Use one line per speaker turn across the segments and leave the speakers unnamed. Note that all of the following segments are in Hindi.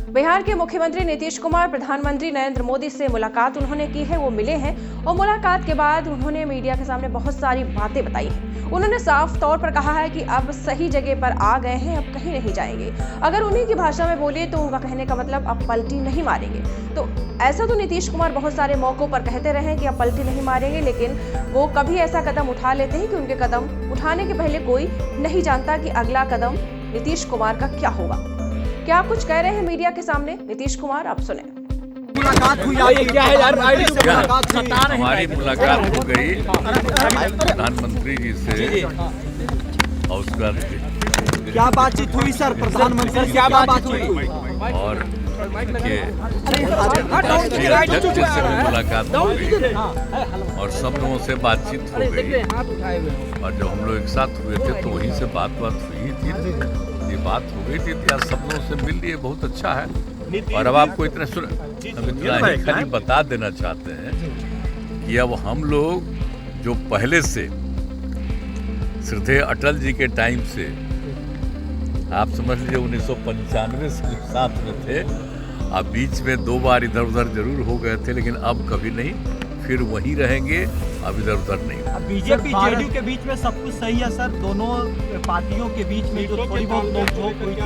बिहार के मुख्यमंत्री नीतीश कुमार प्रधानमंत्री नरेंद्र मोदी से मुलाकात उन्होंने की है, वो मिले हैं और मुलाकात के बाद उन्होंने मीडिया के सामने बहुत सारी बातें बताई हैं। उन्होंने साफ तौर पर कहा है कि अब सही जगह पर आ गए हैं, अब कहीं नहीं जाएंगे। अगर उन्हीं की भाषा में बोले तो उनका कहने का मतलब अब पलटी नहीं मारेंगे। तो ऐसा तो नीतीश कुमार बहुत सारे मौकों पर कहते रहे कि अब पलटी नहीं मारेंगे, लेकिन वो कभी ऐसा कदम उठा लेते हैं कि उनके कदम उठाने के पहले कोई नहीं जानता कि अगला कदम नीतीश कुमार का क्या होगा। क्या कुछ कह रहे हैं मीडिया के सामने नीतीश कुमार, आप सुने।
मुलाकात हुई आपकी, क्या है यार?
हमारी मुलाकात हो गई प्रधानमंत्री जी से और उसके बाद
क्या बातचीत हुई सर? प्रधानमंत्री से क्या बात हुई?
और अध्यक्ष से भी मुलाकात हो गई और सब लोगों से बातचीत हो गई। और जब हम लोग एक साथ हुए थे तो वहीं से बात हुई थी, ये बात हो गई थी। आज सब लोगों से मिल लिए, बहुत अच्छा है। और अब आपको इतना ही खाली बता देना चाहते हैं कि अब हम लोग जो पहले से श्रद्धेय अटल जी के टाइम से, आप समझ लीजिए 1995 से साथ में थे, अब बीच में 2 बार इधर उधर जरूर हो गए थे, लेकिन अब कभी नहीं, फिर वहीं रहेंगे, अब इधर उधर नहीं।
अब बीजेपी जेडीयू के बीच में सब कुछ सही है सर? दोनों पार्टियों के बीच में जो थोड़ी बहुत नोक-झोंक हुई थी,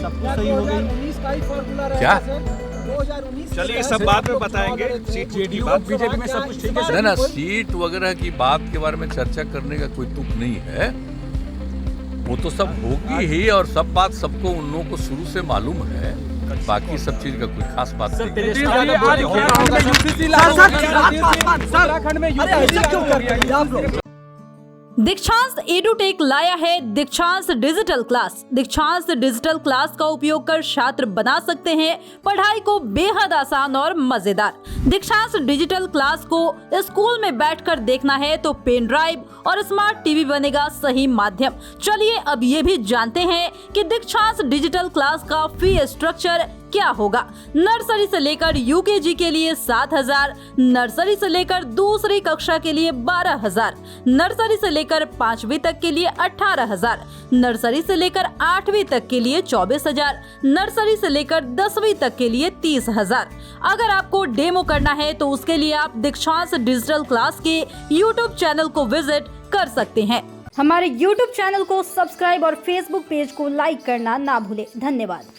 सब कुछ सही हो गई
क्या?
चलिए सब बाद में बताएंगे।
जेडीयू और बीजेपी में सब कुछ ठीक है सर?
ना सीट वगैरह की बात के बारे में चर्चा करने का कोई तुक नहीं है, वो तो सब होगी ही और सब बात सबको उन लोगों को शुरू से मालूम है। बाकी सब चीज का कोई खास बात नहीं।
दीक्षांत एडुटेक लाया है दीक्षांत डिजिटल क्लास। दीक्षांत डिजिटल क्लास का उपयोग कर छात्र बना सकते हैं पढ़ाई को बेहद आसान और मजेदार। दीक्षांत डिजिटल क्लास को स्कूल में बैठकर देखना है तो पेन ड्राइव और स्मार्ट टीवी बनेगा सही माध्यम। चलिए अब ये भी जानते हैं कि दीक्षांत डिजिटल क्लास का फी स्ट्रक्चर क्या होगा। नर्सरी से लेकर यूकेजी के लिए 7,000, नर्सरी से लेकर दूसरी कक्षा के लिए 12,000, नर्सरी से लेकर 5वीं तक के लिए 18,000, नर्सरी से लेकर 8वीं तक के लिए 24,000, नर्सरी से लेकर 10वीं तक के लिए 30,000। अगर आपको डेमो करना है तो उसके लिए आप दीक्षांत डिजिटल क्लास के यूट्यूब चैनल को विजिट कर सकते हैं।
हमारे यूट्यूब चैनल को सब्सक्राइब और फेसबुक पेज को लाइक करना ना भूले। धन्यवाद।